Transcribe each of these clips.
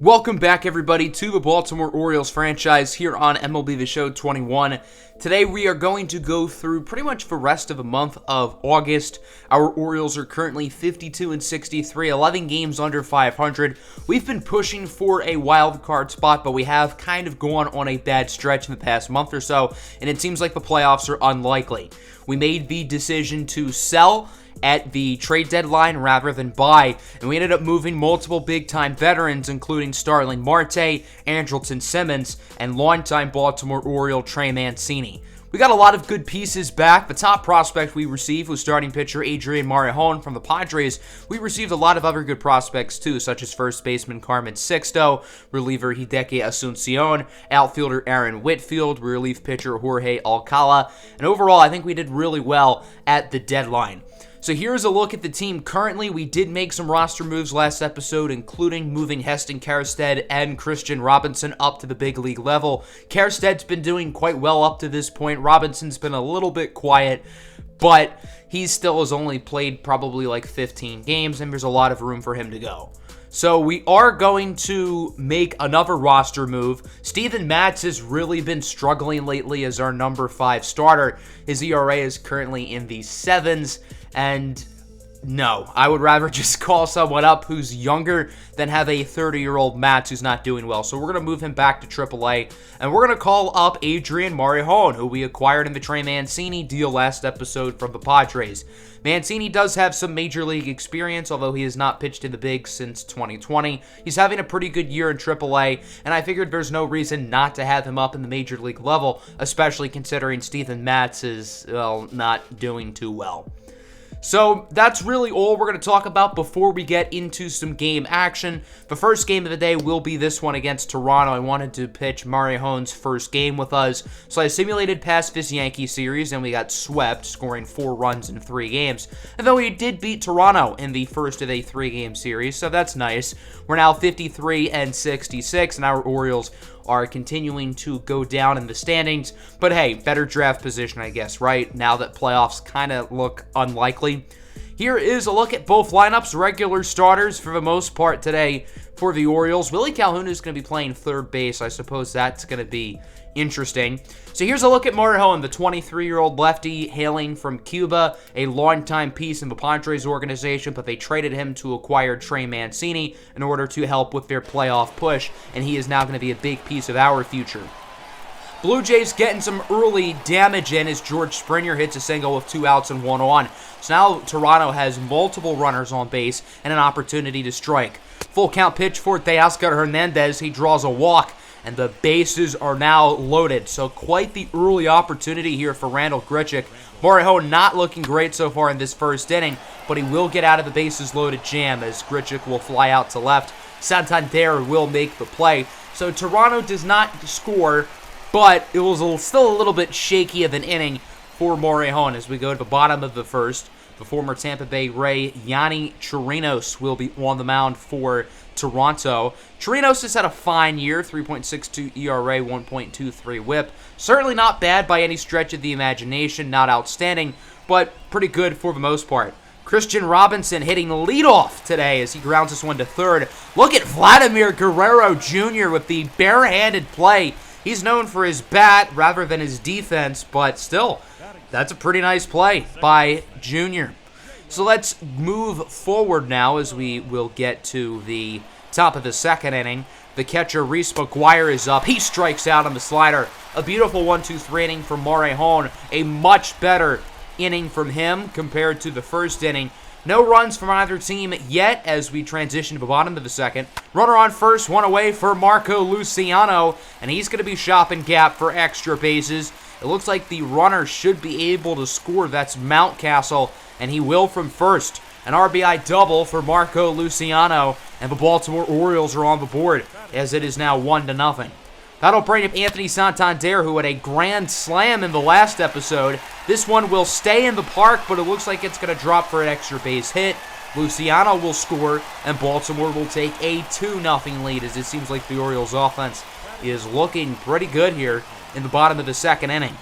Welcome back, everybody, to the Baltimore Orioles franchise here on MLB The Show 21. Today, we are going to go through pretty much the rest of the month of August. Our Orioles are currently 52-63, 11 games under 500. We've been pushing for a wild card spot, but we have kind of gone on a bad stretch in the past month or so, and it seems like the playoffs are unlikely. We made the decision to sell at the trade deadline rather than buy, and we ended up moving multiple big-time veterans, including Starling Marte, Andrelton Simmons, and longtime Baltimore Oriole Trey Mancini. We got a lot of good pieces back. The top prospect we received was starting pitcher Adrian Mariojon from the Padres. We received a lot of other good prospects too, such as first baseman Carmen Sixto, reliever Hideki Asuncion, outfielder Aaron Whitfield, relief pitcher Jorge Alcala, and overall I think we did really well at the deadline. So here's a look at the team currently. We did make some roster moves last episode, including moving Heston Kjerstad and Christian Robinson up to the big league level. Kjerstad's been doing quite well up to this point. Robinson's been a little bit quiet, but he still has only played probably like 15 games, and there's a lot of room for him to go. So we are going to make another roster move. Steven Matz has really been struggling lately as our number 5 starter. His ERA is currently in the 7s, and no, I would rather just call someone up who's younger than have a 30-year-old Matz who's not doing well. So we're going to move him back to AAA, and we're going to call up Adrian Mariojon, who we acquired in the Trey Mancini deal last episode from the Padres. Mancini does have some major league experience, although he has not pitched in the bigs since 2020. He's having a pretty good year in AAA, and I figured there's no reason not to have him up in the major league level, especially considering Steven Matz is, well, not doing too well. So that's really all we're going to talk about before we get into some game action. The first game of the day will be this one against Toronto. I wanted to pitch Mariojon's first game with us, so I simulated past this Yankee series, and we got swept, scoring 4 runs in 3 games. And though we did beat Toronto in the first of a 3-game series, so that's nice. We're now 53-66, and our Orioles are continuing to go down in the standings. But hey, better draft position, I guess, right? Now that playoffs kind of look unlikely. Here is a look at both lineups, regular starters for the most part today for the Orioles. Willie Calhoun is going to be playing third base. I suppose that's going to be interesting. So here's a look at Mariojon, the 23-year-old lefty hailing from Cuba, a longtime piece in the Padres organization, but they traded him to acquire Trey Mancini in order to help with their playoff push, and he is now going to be a big piece of our future. Blue Jays getting some early damage in as George Springer hits a single with 2 outs and 1 on. So now Toronto has multiple runners on base and an opportunity to strike. Full count pitch for Teoscar Hernandez. He draws a walk, and the bases are now loaded. So quite the early opportunity here for Randal Grichuk. Mariojon not looking great so far in this first inning, but he will get out of the bases loaded jam as Grichuk will fly out to left. Santander will make the play. So Toronto does not score, but it was still a little bit shaky of an inning for Mariojon as we go to the bottom of the first. The former Tampa Bay Ray, Yanni Chirinos, will be on the mound for Toronto. Chirinos has had a fine year, 3.62 ERA, 1.23 whip. Certainly not bad by any stretch of the imagination, not outstanding, but pretty good for the most part. Christian Robinson hitting leadoff today as he grounds this one to third. Look at Vladimir Guerrero Jr. with the barehanded play. He's known for his bat rather than his defense, but still, that's a pretty nice play by Jr. So let's move forward now as we will get to the top of the second inning. The catcher, Reese McGuire, is up. He strikes out on the slider. A beautiful 1-2-3 inning from Mariojon. A much better inning from him compared to the first inning. No runs from either team yet as we transition to the bottom of the second. Runner on first, one away for Marco Luciano, and he's going to be shopping gap for extra bases. It looks like the runner should be able to score. That's Mountcastle, and he will from first. An RBI double for Marco Luciano, and the Baltimore Orioles are on the board as it is now 1-0. That'll bring up Anthony Santander, who had a grand slam in the last episode. This one will stay in the park, but it looks like it's going to drop for an extra base hit. Luciano will score, and Baltimore will take a 2-0 lead, as it seems like the Orioles' offense is looking pretty good here in the bottom of the second inning.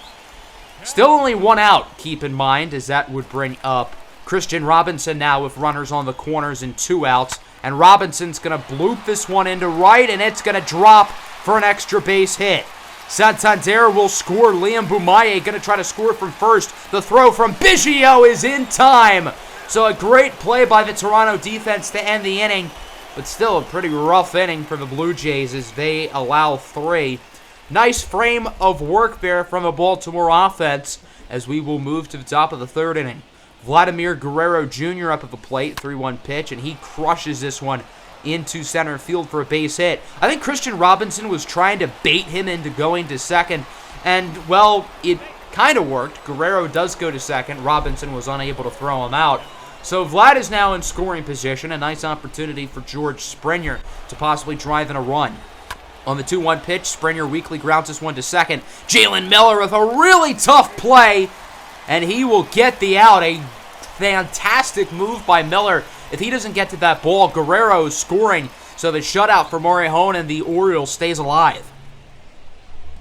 Still only 1 out, keep in mind, as that would bring up Christian Robinson now with runners on the corners and 2 outs. And Robinson's going to bloop this one into right, and it's going to drop for an extra base hit. Santander will score. Liam Bumaye going to try to score from first. The throw from Biggio is in time. So a great play by the Toronto defense to end the inning, but still a pretty rough inning for the Blue Jays as they allow 3. Nice frame of work there from the Baltimore offense as we will move to the top of the 3rd inning. Vladimir Guerrero Jr. up at the plate, 3-1 pitch, and he crushes this one into center field for a base hit. I think Christian Robinson was trying to bait him into going to second, and, well, it kind of worked. Guerrero does go to second. Robinson was unable to throw him out. So Vlad is now in scoring position. A nice opportunity for George Springer to possibly drive in a run. On the 2-1 pitch, Springer weakly grounds this one to second. Jalen Miller with a really tough play, and he will get the out. A fantastic move by Miller. If he doesn't get to that ball, Guerrero is scoring. So the shutout for Morejon and the Orioles stays alive.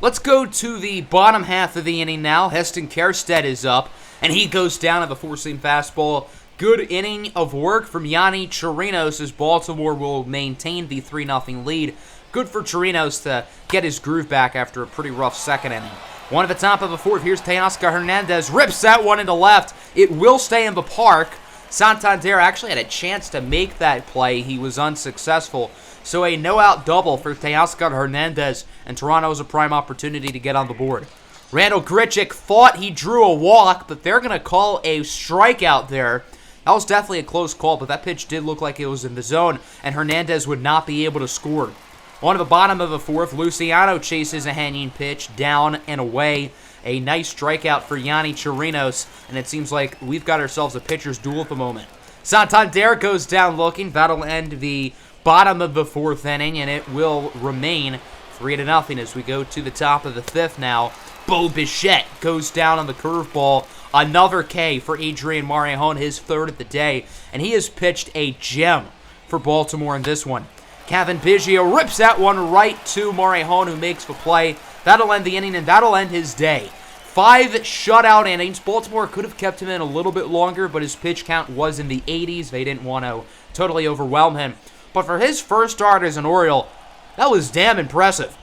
Let's go to the bottom half of the inning now. Heston Kjerstad is up, and he goes down at the four-seam fastball. Good inning of work from Yanni Chirinos as Baltimore will maintain the 3-0 lead. Good for Chirinos to get his groove back after a pretty rough second inning. One at the top of the 4th. Here's Teoscar Hernandez. Rips that one into left. It will stay in the park. Santander actually had a chance to make that play. He was unsuccessful. So a no-out double for Teoscar Hernandez, and Toronto has a prime opportunity to get on the board. Randall Grichuk thought he drew a walk, but they're going to call a strikeout there. That was definitely a close call, but that pitch did look like it was in the zone, and Hernandez would not be able to score. On to the bottom of the 4th, Luciano chases a hanging pitch down and away. A nice strikeout for Yanni Chirinos, and it seems like we've got ourselves a pitcher's duel at the moment. Santander goes down looking. That'll end the bottom of the 4th inning, and it will remain 3-0 as we go to the top of the 5th now. Bo Bichette goes down on the curveball. Another K for Adrian Morejon, his 3rd of the day, and he has pitched a gem for Baltimore in this one. Kevin Biggio rips that one right to Morejon, who makes the play. That'll end the inning, and that'll end his day. 5 shutout innings. Baltimore could have kept him in a little bit longer, but his pitch count was in the 80s. They didn't want to totally overwhelm him. But for his first start as an Oriole, that was damn impressive.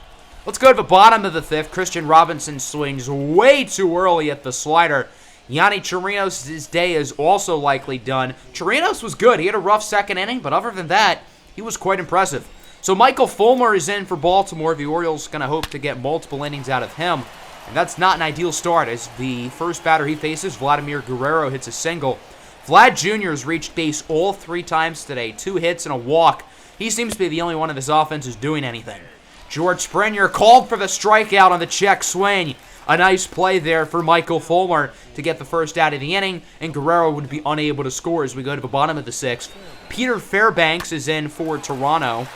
Let's go to the bottom of the 5th. Christian Robinson swings way too early at the slider. Yanni Chirinos' day is also likely done. Chirinos was good. He had a rough second inning, but other than that, he was quite impressive. So Michael Fulmer is in for Baltimore. The Orioles going to hope to get multiple innings out of him. And that's not an ideal start as the first batter he faces, Vladimir Guerrero, hits a single. Vlad Jr. has reached base all 3 times today. 2 hits and a walk. He seems to be the only one of this offense who's doing anything. George Springer called for the strikeout on the check swing. A nice play there for Michael Fulmer to get the first out of the inning, and Guerrero would be unable to score as we go to the bottom of the 6th. Peter Fairbanks is in for Toronto.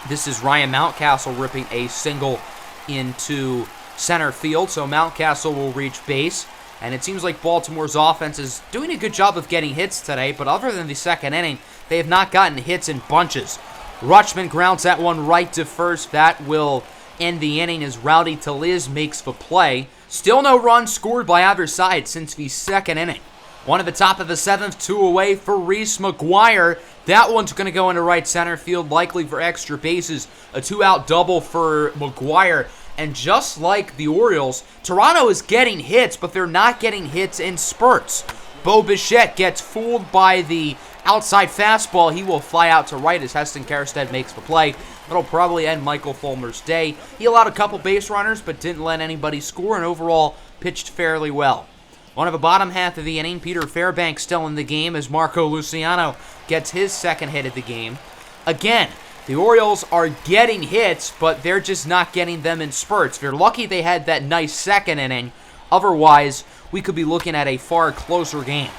This is Ryan Mountcastle ripping a single into center field, so Mountcastle will reach base. And it seems like Baltimore's offense is doing a good job of getting hits today, but other than the second inning, they have not gotten hits in bunches. Rutschman grounds that one right to first. That will end the inning as Rowdy Tellez makes the play. Still no runs scored by either side since the second inning. One at the top of the 7th, 2 away for Reese McGuire. That one's going to go into right center field, likely for extra bases. A 2-out double for McGuire. And just like the Orioles, Toronto is getting hits, but they're not getting hits in spurts. Bo Bichette gets fooled by the outside fastball. He will fly out to right as Heston Kjerstad makes the play. That'll probably end Michael Fulmer's day. He allowed a couple base runners, but didn't let anybody score, and overall pitched fairly well. One of the bottom half of the inning, Peter Fairbanks still in the game as Marco Luciano gets his second hit of the game. Again, the Orioles are getting hits, but they're just not getting them in spurts. They're lucky they had that nice second inning. Otherwise, we could be looking at a far closer game.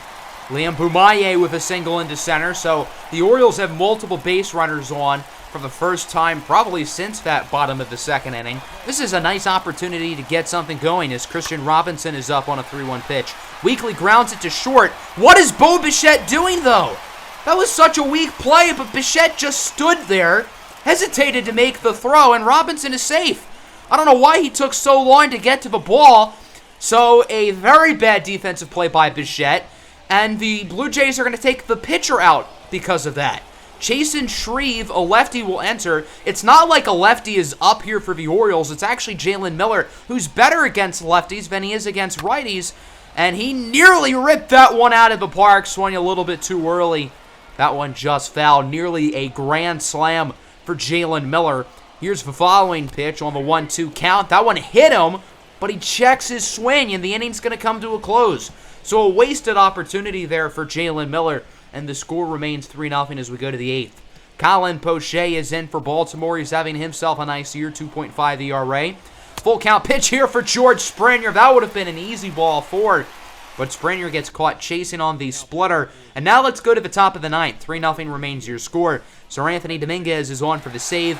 Liam Bumaye with a single into center, so the Orioles have multiple base runners on for the first time probably since that bottom of the second inning. This is a nice opportunity to get something going as Christian Robinson is up on a 3-1 pitch. Weakley grounds it to short. What is Bo Bichette doing, though? That was such a weak play, but Bichette just stood there, hesitated to make the throw, and Robinson is safe. I don't know why he took so long to get to the ball. So a very bad defensive play by Bichette, and the Blue Jays are going to take the pitcher out because of that. Chasen Shreve, a lefty, will enter. It's not like a lefty is up here for the Orioles. It's actually Jalen Miller, who's better against lefties than he is against righties. And he nearly ripped that one out of the park. Swung a little bit too early. That one just fouled. Nearly a grand slam for Jalen Miller. Here's the following pitch on the 1-2 count. That one hit him, but he checks his swing, and the inning's going to come to a close. So a wasted opportunity there for Jalen Miller. And the score remains 3-0 as we go to the 8th. Colin Poche is in for Baltimore. He's having himself a nice year, 2.5 ERA. Full count pitch here for George Springer. That would have been an easy ball forward, but Springer gets caught chasing on the splitter. And now let's go to the top of the 9th. 3-0 remains your score. Sir Anthony Dominguez is on for the save.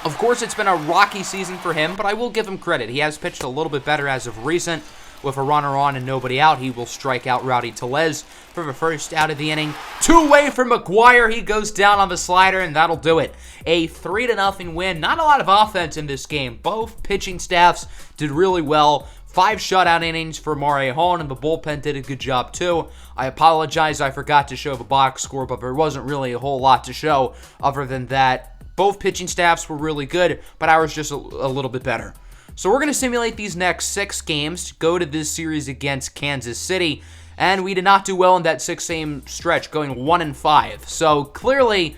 Of course, it's been a rocky season for him, but I will give him credit. He has pitched a little bit better as of recent. With a runner on and nobody out, he will strike out Rowdy Tellez for the first out of the inning. Two-way for McGuire. He goes down on the slider, and that'll do it. A 3-0 win. Not a lot of offense in this game. Both pitching staffs did really well. 5 shutout innings for Maury Hall, and the bullpen did a good job too. I apologize, I forgot to show the box score, but there wasn't really a whole lot to show other than that. Both pitching staffs were really good, but ours just a little bit better. So we're going to simulate these next 6 games, go to this series against Kansas City, and we did not do well in that 6-game stretch, going 1-5. So clearly,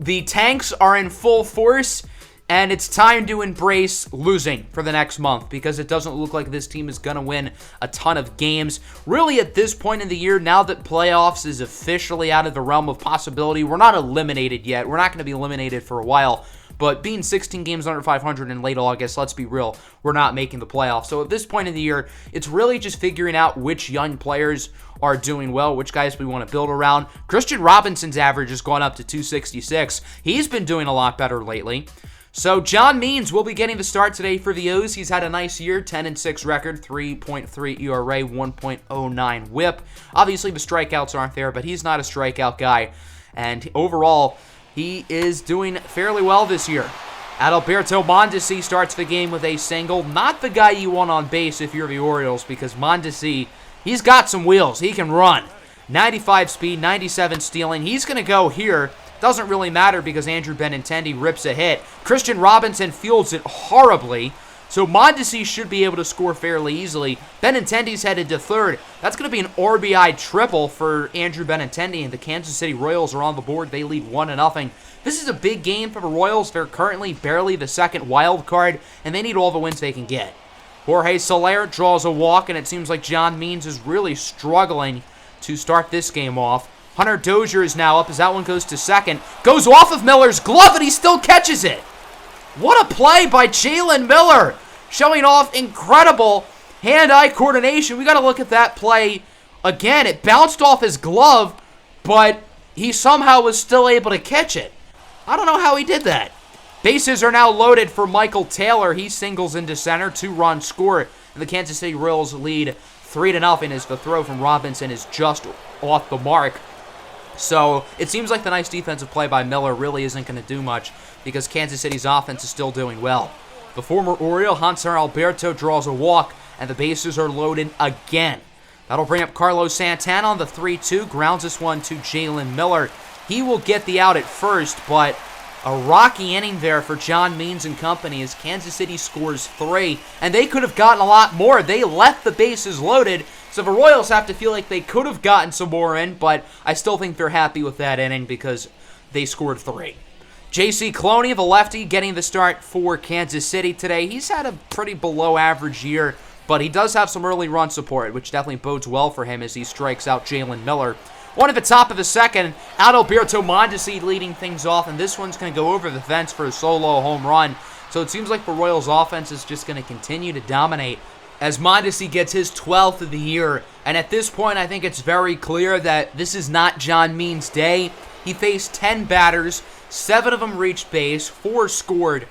the tanks are in full force, and it's time to embrace losing for the next month, because it doesn't look like this team is going to win a ton of games. Really, at this point in the year, now that playoffs is officially out of the realm of possibility, we're not eliminated yet. We're not going to be eliminated for a while. But being 16 games under 500 in late August, let's be real, we're not making the playoffs. So at this point in the year, it's really just figuring out which young players are doing well, which guys we want to build around. Christian Robinson's average has gone up to 266. He's been doing a lot better lately. So John Means will be getting the start today for the O's. He's had a nice year, 10-6 record, 3.3 ERA, 1.09 WHIP. Obviously the strikeouts aren't there, but he's not a strikeout guy. And overall, he is doing fairly well this year. Adalberto Mondesi starts the game with a single. Not the guy you want on base if you're the Orioles, because Mondesi, he's got some wheels. He can run. 95 speed, 97 stealing. He's going to go here. Doesn't really matter because Andrew Benintendi rips a hit. Christian Robinson fields it horribly. So Mondesi should be able to score fairly easily. Benintendi's headed to third. That's going to be an RBI triple for Andrew Benintendi, and the Kansas City Royals are on the board. They lead 1-0. This is a big game for the Royals. They're currently barely the second wild card, and they need all the wins they can get. Jorge Soler draws a walk, and it seems like John Means is really struggling to start this game off. Hunter Dozier is now up as that one goes to second. Goes off of Miller's glove, and he still catches it. What a play by Jalen Miller, showing off incredible hand-eye coordination. We got to look at that play again. It bounced off his glove, but he somehow was still able to catch it. I don't know how he did that. Bases are now loaded for Michael Taylor. He singles into center, 2-run score, and the Kansas City Royals lead 3-0 as the throw from Robinson is just off the mark. So it seems like the nice defensive play by Miller really isn't going to do much because Kansas City's offense is still doing well. The former Oriole, Hanser Alberto, draws a walk, and the bases are loaded again. That'll bring up Carlos Santana on the 3-2, grounds this one to Jalen Miller. He will get the out at first, but a rocky inning there for John Means and company as Kansas City scores 3, and they could have gotten a lot more. They left the bases loaded, so the Royals have to feel like they could have gotten some more in, but I still think they're happy with that inning because they scored 3. J.C. Cloney, the lefty, getting the start for Kansas City today. He's had a pretty below-average year, but he does have some early run support, which definitely bodes well for him as he strikes out Jalen Miller. One at the top of the second, Adalberto Mondesi leading things off, and this one's going to go over the fence for a solo home run. So it seems like the Royals' offense is just going to continue to dominate as Mondesi gets his 12th of the year. And at this point, I think it's very clear that this is not John Means' day. He faced 10 batters, 7 of them reached base, 4 scored.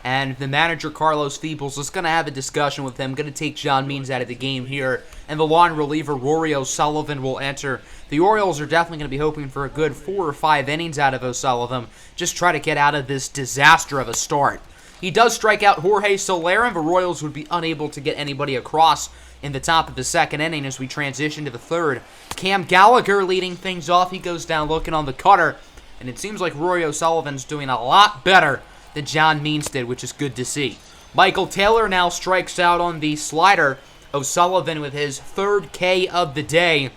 And the manager, Carlos Feebles, is going to have a discussion with him, going to take John Means out of the game here. And the long reliever, Rory O'Sullivan, will enter. The Orioles are definitely going to be hoping for a good 4 or 5 innings out of O'Sullivan. Just try to get out of this disaster of a start. He does strike out Jorge Soler, and the Royals would be unable to get anybody across in the top of the second inning as we transition to the third. Cam Gallagher leading things off. He goes down looking on the cutter, and it seems like Rory O'Sullivan's doing a lot better than John Means did, which is good to see. Michael Taylor now strikes out on the slider. O'Sullivan with his third K of the day,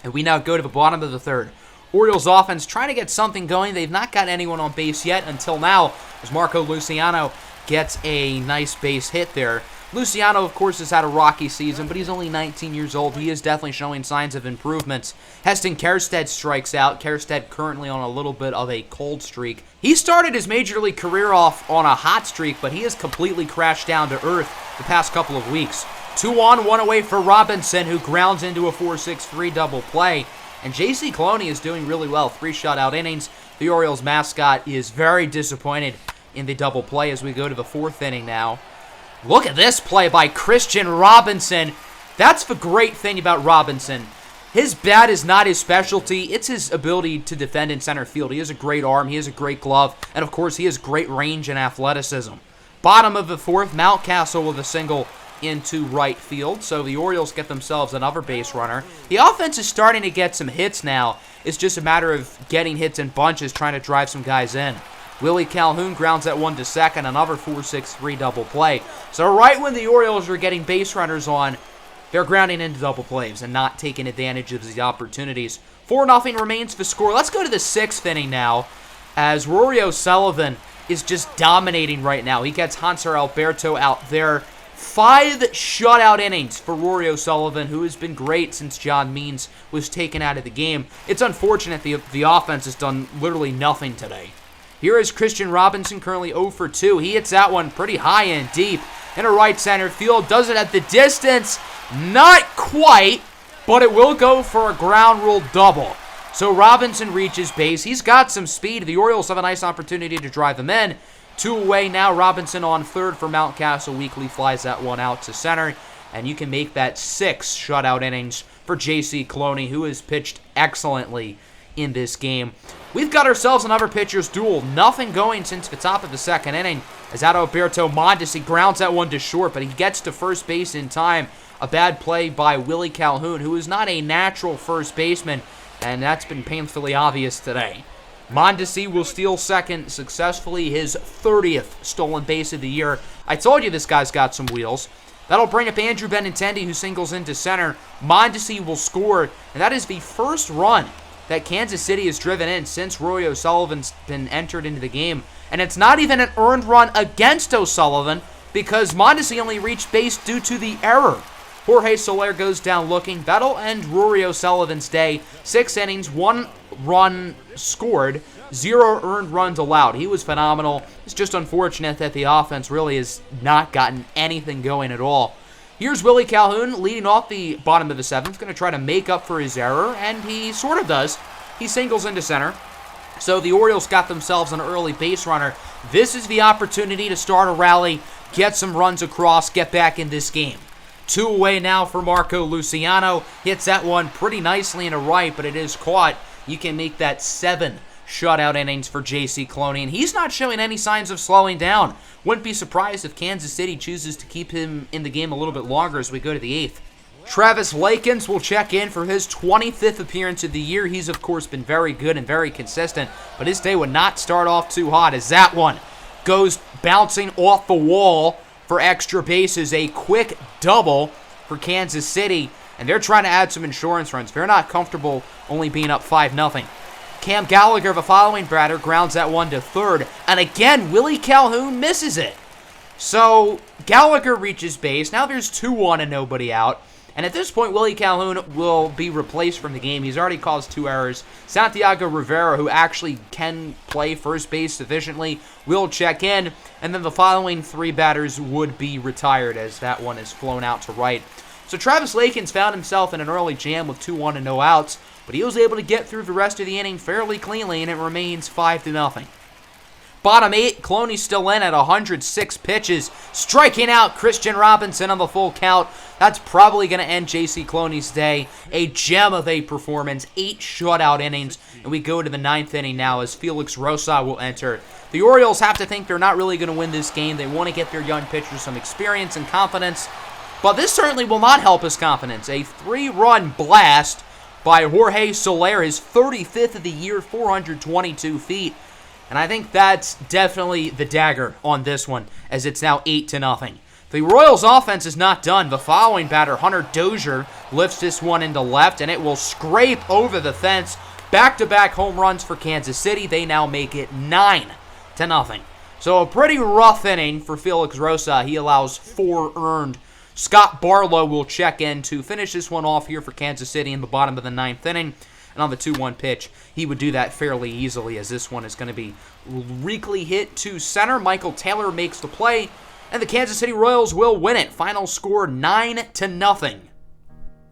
and we now go to the bottom of the third. Orioles offense trying to get something going. They've not got anyone on base yet until now, as Marco Luciano gets a nice base hit there. Luciano, of course, has had a rocky season, but he's only 19 years old. He is definitely showing signs of improvements. Heston Kjerstad strikes out. Kjerstad currently on a little bit of a cold streak. He started his major league career off on a hot streak, but he has completely crashed down to earth the past couple of weeks. 2 on, 1 away for Robinson, who grounds into a 4-6-3 double play. And J.C. Cloney is doing really well. 3 shutout innings. The Orioles mascot is very disappointed in the double play as we go to the 4th inning now. Look at this play by Christian Robinson. That's the great thing about Robinson. His bat is not his specialty. It's his ability to defend in center field. He has a great arm. He has a great glove. And, of course, he has great range and athleticism. Bottom of the 4th, Mountcastle with a single into right field. So the Orioles get themselves another base runner. The offense is starting to get some hits now. It's just a matter of getting hits in bunches, trying to drive some guys in. Willie Calhoun grounds that one to second, another 4-6-3 double play. So right when the Orioles are getting base runners on, they're grounding into double plays and not taking advantage of the opportunities. 4-0 remains the score. Let's go to the 6th inning now, as Rory O'Sullivan is just dominating right now. He gets Hanser Alberto out there. 5 shutout innings for Rory O'Sullivan, who has been great since John Means was taken out of the game. It's unfortunate the offense has done literally nothing today. Here is Christian Robinson, currently 0 for 2. He hits that one pretty high and deep in a right center field. Does it at the distance? Not quite, but it will go for a ground rule double. So Robinson reaches base. He's got some speed. The Orioles have a nice opportunity to drive him in. 2 away now. Robinson on third for Mountcastle. Weekly flies that one out to center. And you can make that 6 shutout innings for J.C. Cloney, who has pitched excellently in this game. We've got ourselves another pitcher's duel. Nothing going since the top of the 2nd inning as Adalberto Mondesi grounds that one to short, but he gets to first base in time. A bad play by Willie Calhoun, who is not a natural first baseman, and that's been painfully obvious today. Mondesi will steal second successfully, his 30th stolen base of the year. I told you this guy's got some wheels. That'll bring up Andrew Benintendi, who singles into center. Mondesi will score, and that is the first run that Kansas City has driven in since Rory O'Sullivan's been entered into the game. And it's not even an earned run against O'Sullivan because Mondesi only reached base due to the error. Jorge Soler goes down looking. That'll end Rory O'Sullivan's day. 6 innings, 1 run scored, 0 earned runs allowed. He was phenomenal. It's just unfortunate that the offense really has not gotten anything going at all. Here's Willie Calhoun leading off the bottom of the 7th, going to try to make up for his error, and he sort of does. He singles into center. So the Orioles got themselves an early base runner. This is the opportunity to start a rally, get some runs across, get back in this game. 2 away now for Marco Luciano. Hits that one pretty nicely in a right, but it is caught. You can make that 7 shutout innings for J.C. Cloney, and he's not showing any signs of slowing down. Wouldn't be surprised if Kansas City chooses to keep him in the game a little bit longer as we go to the 8th. Travis Lakins will check in for his 25th appearance of the year. He's, of course, been very good and very consistent, but his day would not start off too hot as that one goes bouncing off the wall for extra bases. A quick double for Kansas City, and they're trying to add some insurance runs. They're not comfortable only being up 5-0. Cam Gallagher, the following batter, grounds that one to third. And again, Willie Calhoun misses it. So Gallagher reaches base. Now there's 2-1 and nobody out. And at this point, Willie Calhoun will be replaced from the game. He's already caused 2 errors. Santiago Rivera, who actually can play first base sufficiently, will check in. And then the following 3 batters would be retired as that one is flown out to right. So Travis Lakins found himself in an early jam with 2-1 and no outs. But he was able to get through the rest of the inning fairly cleanly, and it remains 5-0. Bottom 8, Cloney still in at 106 pitches, striking out Christian Robinson on the full count. That's probably going to end J.C. Cloney's day. A gem of a performance, 8 shutout innings, and we go to the 9th inning now as Felix Rosa will enter. The Orioles have to think they're not really going to win this game. They want to get their young pitchers some experience and confidence, but this certainly will not help his confidence. A 3-run blast by Jorge Soler, his 35th of the year, 422 feet. And I think that's definitely the dagger on this one, as it's now 8-0. The Royals offense is not done. The following batter, Hunter Dozier, lifts this one into left, and it will scrape over the fence. Back-to-back home runs for Kansas City. They now make it 9-0. So a pretty rough inning for Felix Rosa. He allows 4 earned. Scott Barlow will check in to finish this one off here for Kansas City in the bottom of the 9th inning. And on the 2-1 pitch, he would do that fairly easily, as this one is going to be weakly hit to center. Michael Taylor makes the play, and the Kansas City Royals will win it. Final score 9-0.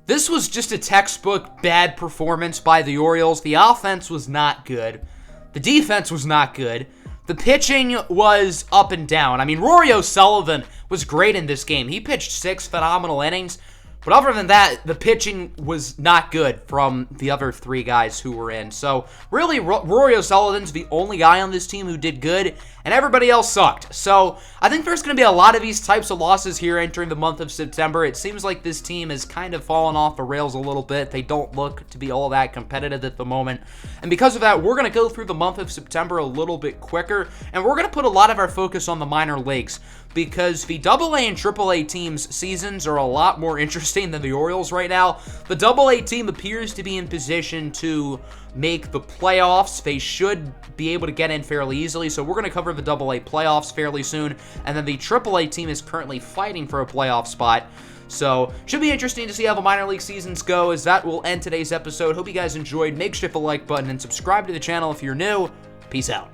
This was just a textbook bad performance by the Orioles. The offense was not good. The defense was not good. The pitching was up and down. I mean, Rory O'Sullivan was great in this game. He pitched 6 phenomenal innings. But other than that, the pitching was not good from the other 3 guys who were in. So, really, Rory O'Sullivan's the only guy on this team who did good, and everybody else sucked. So, I think there's going to be a lot of these types of losses here entering the month of September. It seems like this team has kind of fallen off the rails a little bit. They don't look to be all that competitive at the moment. And because of that, we're going to go through the month of September a little bit quicker, and we're going to put a lot of our focus on the minor leagues, because the AA and AAA teams' seasons are a lot more interesting than the Orioles right now. The AA team appears to be in position to make the playoffs. They should be able to get in fairly easily, so we're going to cover the AA playoffs fairly soon. And then the AAA team is currently fighting for a playoff spot. So, should be interesting to see how the minor league seasons go, as that will end today's episode. Hope you guys enjoyed. Make sure to hit the like button and subscribe to the channel if you're new. Peace out.